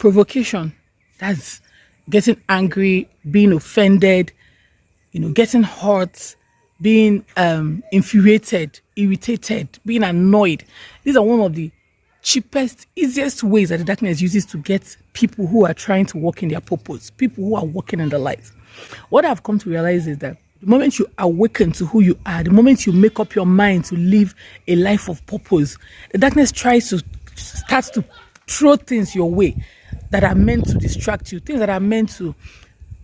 Provocation, that's getting angry, being offended, getting hurt, being infuriated, irritated, being annoyed. These are one of the cheapest, easiest ways that the darkness uses to get people who are trying to walk in their purpose, people who are walking in the light. What I've come to realize is that the moment you awaken to who you are, the moment you make up your mind to live a life of purpose, the darkness starts to throw things your way that are meant to distract you, things that are meant to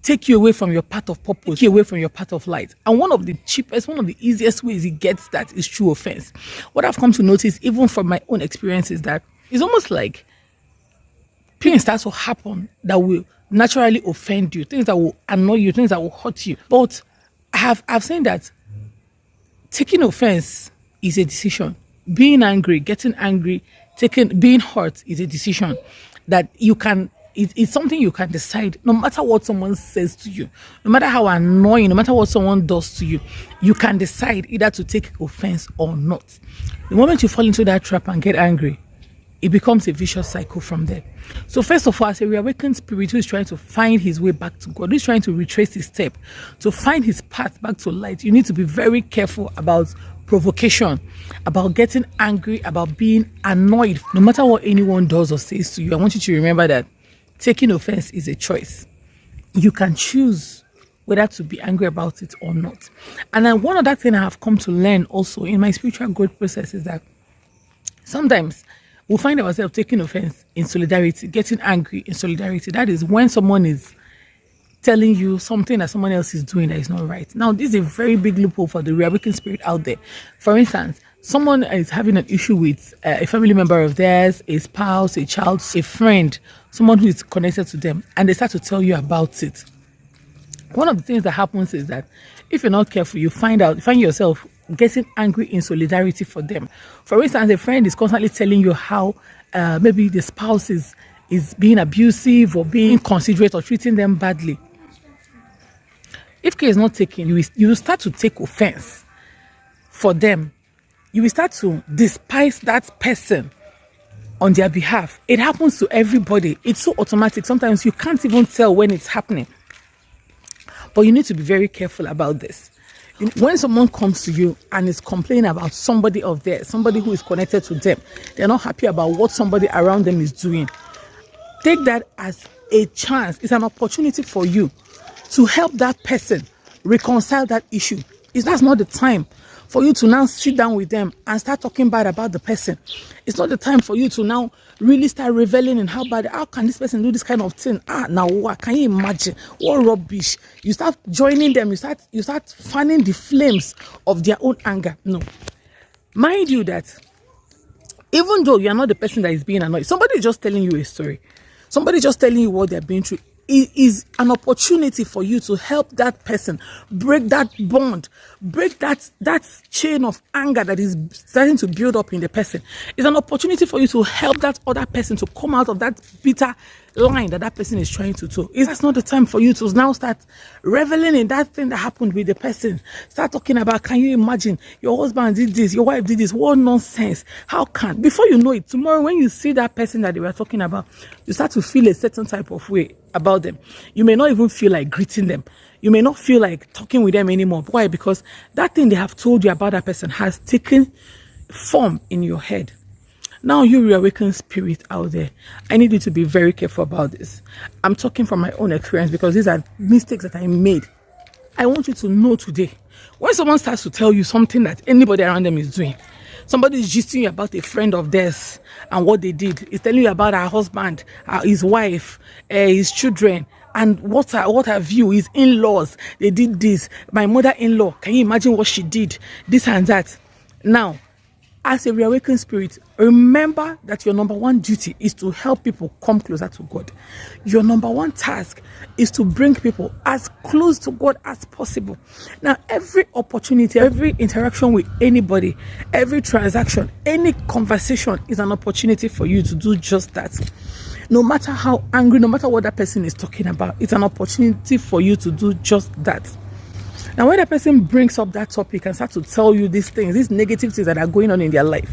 take you away from your path of purpose, take you away from your path of light. And one of the cheapest, one of the easiest ways it gets that is through offense. What I've come to notice, even from my own experience, is that it's almost like things start to happen that will naturally offend you, things that will annoy you, things that will hurt you. But I've seen that taking offense is a decision. Being angry, getting angry, being hurt is a decision that you can. It's something you can decide. No matter what someone says to you, no matter how annoying, no matter what someone does to you, you can decide either to take offense or not. The moment you fall into that trap and get angry, it becomes a vicious cycle from there. So first of all, as a reawakened spirit who is trying to find his way back to God, who is trying to retrace his step, to find his path back to light, you need to be very careful about provocation, about getting angry, about being annoyed. No matter what anyone does or says to you, I want you to remember that taking offense is a choice. You can choose whether to be angry about it or not. And then one other thing I have come to learn also in my spiritual growth process is that sometimes we'll find ourselves taking offense in solidarity, getting angry in solidarity. That is when someone is telling you something that someone else is doing that is not right. Now, this is a very big loophole for the reawakened spirit out there. For instance, someone is having an issue with a family member of theirs, a spouse, a child, a friend, someone who is connected to them, and they start to tell you about it. One of the things that happens is that if you're not careful, you find yourself getting angry in solidarity for them. For instance, a friend is constantly telling you how maybe the spouse is being abusive or being inconsiderate or treating them badly. If care is not taken, you will start to take offense for them. You will start to despise that person on their behalf. It happens to everybody. It's so automatic. Sometimes you can't even tell when it's happening. But you need to be very careful about this. When someone comes to you and is complaining about somebody of theirs, somebody who is connected to them, they're not happy about what somebody around them is doing, take that as a chance. It's an opportunity for you to help that person reconcile that issue. That's not the time for you to now sit down with them and start talking bad about the person. It's not the time for you to now really start reveling in how can this person do this kind of thing? Now what? Can you imagine? What rubbish. You start joining them, you start fanning the flames of their own anger. No. Mind you that even though you are not the person that is being annoyed, somebody is just telling you a story. Somebody just telling you what they're been through. It is an opportunity for you to help that person break that bond, break that chain of anger that is starting to build up in the person. It's an opportunity for you to help that other person to come out of that bitter line that person is trying to toe. That's not the time for you to now start reveling in that thing that happened with the person. Start talking about, can you imagine your husband did this, your wife did this, what nonsense. How can? Before you know it, tomorrow when you see that person that they were talking about, you start to feel a certain type of way about them. You may not even feel like greeting them. You may not feel like talking with them anymore. Why? Because that thing they have told you about that person has taken form in your head. Now, you reawakened spirit out there, I need you to be very careful about this. I'm talking from my own experience because these are mistakes that I made. I want you to know today, when someone starts to tell you something that anybody around them is doing, somebody is gisting you about a friend of theirs and what they did, is telling you about her husband, his wife, his children, and what have you, his in-laws, they did this, my mother-in-law, can you imagine what she did, this and that. Now, as a reawakened spirit, remember that your number one duty is to help people come closer to God. Your number one task is to bring people as close to God as possible. Now, every opportunity, every interaction with anybody, every transaction, any conversation is an opportunity for you to do just that. No matter how angry, no matter what that person is talking about, it's an opportunity for you to do just that. Now, when a person brings up that topic and starts to tell you these things, these negative things that are going on in their life,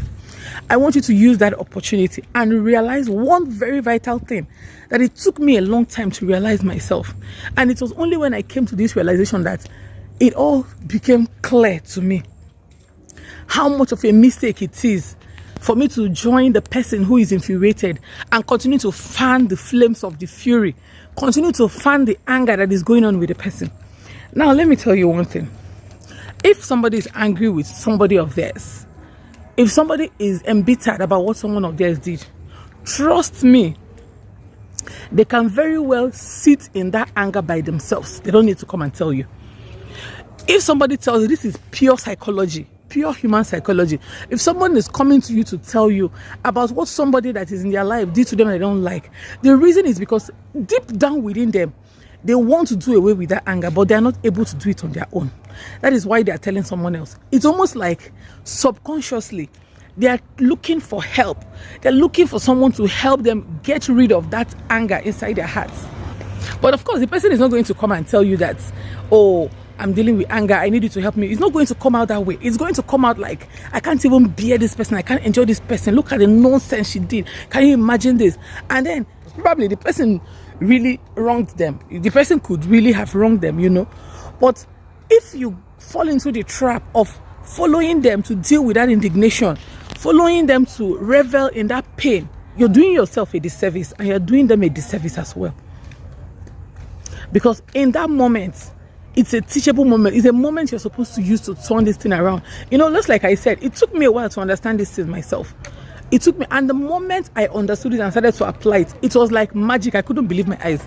I want you to use that opportunity and realize one very vital thing that it took me a long time to realize myself. And it was only when I came to this realization that it all became clear to me how much of a mistake it is for me to join the person who is infuriated and continue to fan the flames of the fury, continue to fan the anger that is going on with the person. Now, let me tell you one thing. If somebody is angry with somebody of theirs, if somebody is embittered about what someone of theirs did, trust me, they can very well sit in that anger by themselves. They don't need to come and tell you. If somebody tells you, this is pure psychology, pure human psychology. If someone is coming to you to tell you about what somebody that is in their life did to them they don't like, the reason is because deep down within them, they want to do away with that anger, but they are not able to do it on their own. That is why they are telling someone else. It's almost like subconsciously, they are looking for help. They're looking for someone to help them get rid of that anger inside their hearts. But of course, the person is not going to come and tell you that, oh, I'm dealing with anger, I need you to help me. It's not going to come out that way. It's going to come out like, I can't even bear this person. I can't enjoy this person. Look at the nonsense she did. Can you imagine this? And then probably the person really wronged them. The person could really have wronged them, you know. But if you fall into the trap of following them to deal with that indignation, following them to revel in that pain, you're doing yourself a disservice and you're doing them a disservice as well. Because in that moment, it's a teachable moment. It's a moment you're supposed to use to turn this thing around. You know, just like I said, it took me a while to understand this thing myself. It took me, and the moment I understood it and started to apply it, it was like magic. I couldn't believe my eyes.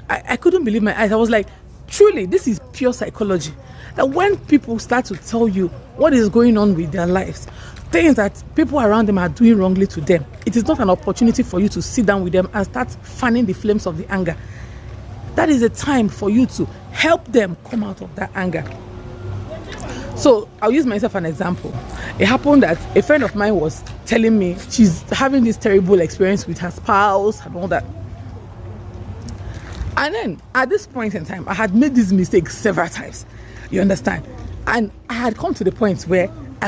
I couldn't believe my eyes. I was like, truly, this is pure psychology. That when people start to tell you what is going on with their lives, things that people around them are doing wrongly to them, it is not an opportunity for you to sit down with them and start fanning the flames of the anger. That is a time for you to help them come out of that anger. So I'll use myself an example. It happened that a friend of mine was telling me she's having this terrible experience with her spouse and all that. And then at this point in time, I had made this mistake several times. You understand? And I had come to the point where I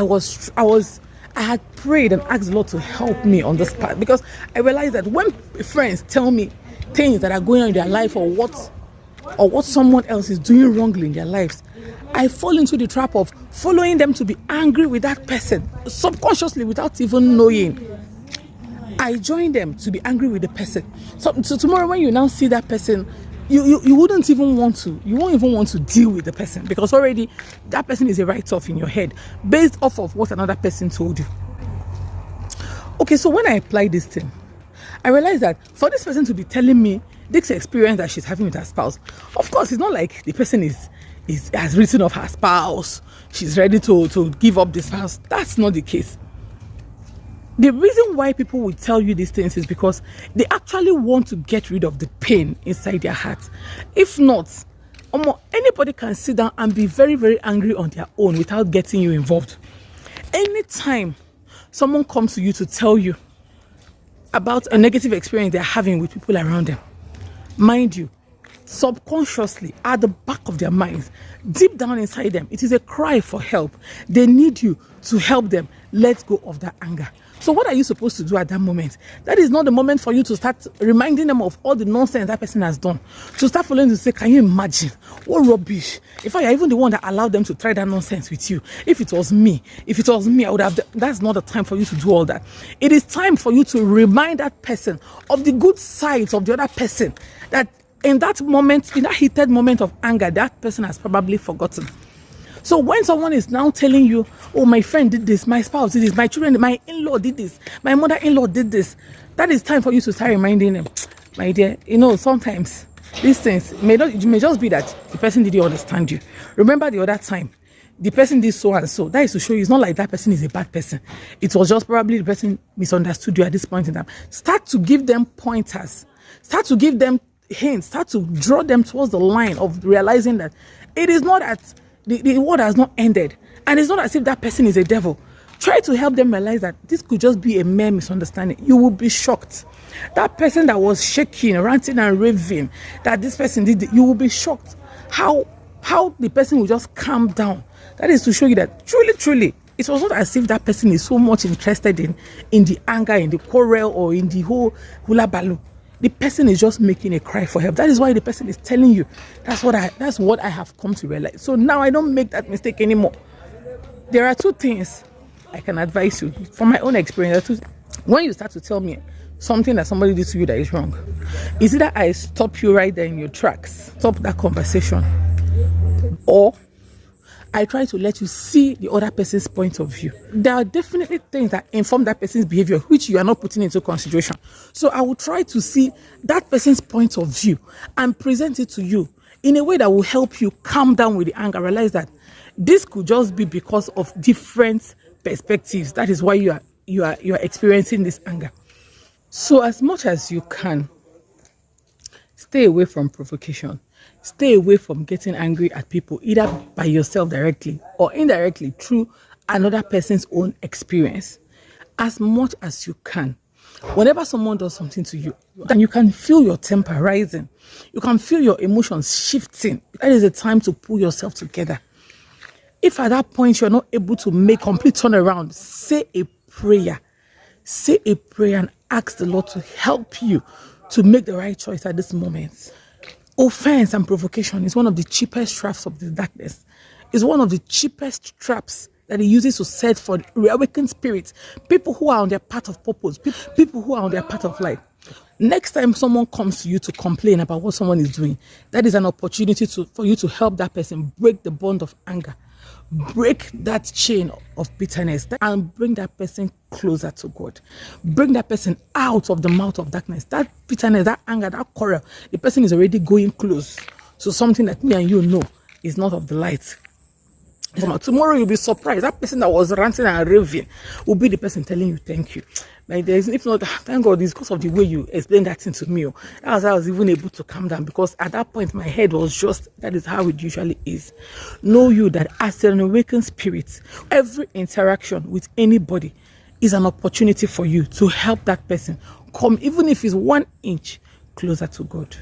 had prayed and asked the Lord to help me on this part, because I realized that when friends tell me things that are going on in their life or what someone else is doing wrongly in their lives, I fall into the trap of following them to be angry with that person subconsciously without even knowing. I join them to be angry with the person. So tomorrow when you now see that person, you won't even want to deal with the person, because already that person is a write-off in your head based off of what another person told you. Okay, so when I apply this thing, I realized that for this person to be telling me this experience that she's having with her spouse, of course, it's not like the person has written off her spouse. She's ready to give up the spouse. That's not the case. The reason why people will tell you these things is because they actually want to get rid of the pain inside their heart. If not, anybody can sit down and be very, very angry on their own without getting you involved. Anytime someone comes to you to tell you about a negative experience they're having with people around them, mind you, subconsciously at the back of their minds, deep down inside them, it is a cry for help. They need you to help them let go of that anger. So what are you supposed to do at that moment? That is not the moment for you to start reminding them of all the nonsense that person has done. To start following to say, can you imagine? What rubbish. In fact, you're even the one that allowed them to try that nonsense with you. If it was me, I would have. That's not the time for you to do all that. It is time for you to remind that person of the good sides of the other person. That in that moment, in that heated moment of anger, that person has probably forgotten. So when someone is now telling you, oh, my friend did this, my spouse did this, my children, my in-law did this, my mother-in-law did this, that is time for you to start reminding them, my dear, sometimes these things it may just be that the person didn't understand you. Remember the other time, the person did so and so. That is to show you it's not like that person is a bad person. It was just probably the person misunderstood you at this point in time. Start to give them pointers. Start to give them hints. Start to draw them towards the line of realizing that it is not that the world has not ended, and it's not as if that person is a devil. Try to help them realize that this could just be a mere misunderstanding. You will be shocked. That person that was shaking, ranting and raving, that this person did it, you will be shocked how the person will just calm down. That is to show you that truly, It was not as if that person is so much interested in the anger, in the quarrel, or in the whole hula baloo. The person is just making a cry for help. That is why the person is telling you. That's what I have come to realize. So now I don't make that mistake anymore. There are two things I can advise you from my own experience. When you start to tell me something that somebody did to you that is wrong, is either I stop you right there in your tracks, stop that conversation, or I try to let you see the other person's point of view. There are definitely things that inform that person's behavior which you are not putting into consideration. So I will try to see that person's point of view and present it to you in a way that will help you calm down with the anger. Realize that this could just be because of different perspectives. That is why you are experiencing this anger. So as much as you can, stay away from provocation. Stay away from getting angry at people, either by yourself directly or indirectly through another person's own experience. As much as you can. Whenever someone does something to you, then you can feel your temper rising. You can feel your emotions shifting. That is the time to pull yourself together. If at that point you're not able to make complete turnaround, say a prayer. Say a prayer and ask the Lord to help you to make the right choice at this moment. Offense and provocation is one of the cheapest traps of the darkness. It's one of the cheapest traps that he uses to set for reawakened spirits, people who are on their path of purpose, people who are on their path of life. Next time someone comes to you to complain about what someone is doing, that is an opportunity for you to help that person break the bond of anger, break that chain of bitterness, and bring that person closer to God. Bring that person out of the mouth of darkness. That bitterness, that anger, that quarrel, the person is already going close to something that me and you know is not of the light. Tomorrow you'll be surprised. That person that was ranting and raving will be the person telling you thank you. Like if not, thank God, it's because of the way you explained that thing to me. That's how I was even able to calm down, because at that point my head was just, that is how it usually is. Know you that as an awakened spirit, every interaction with anybody is an opportunity for you to help that person come, even if it's 1 inch closer to God.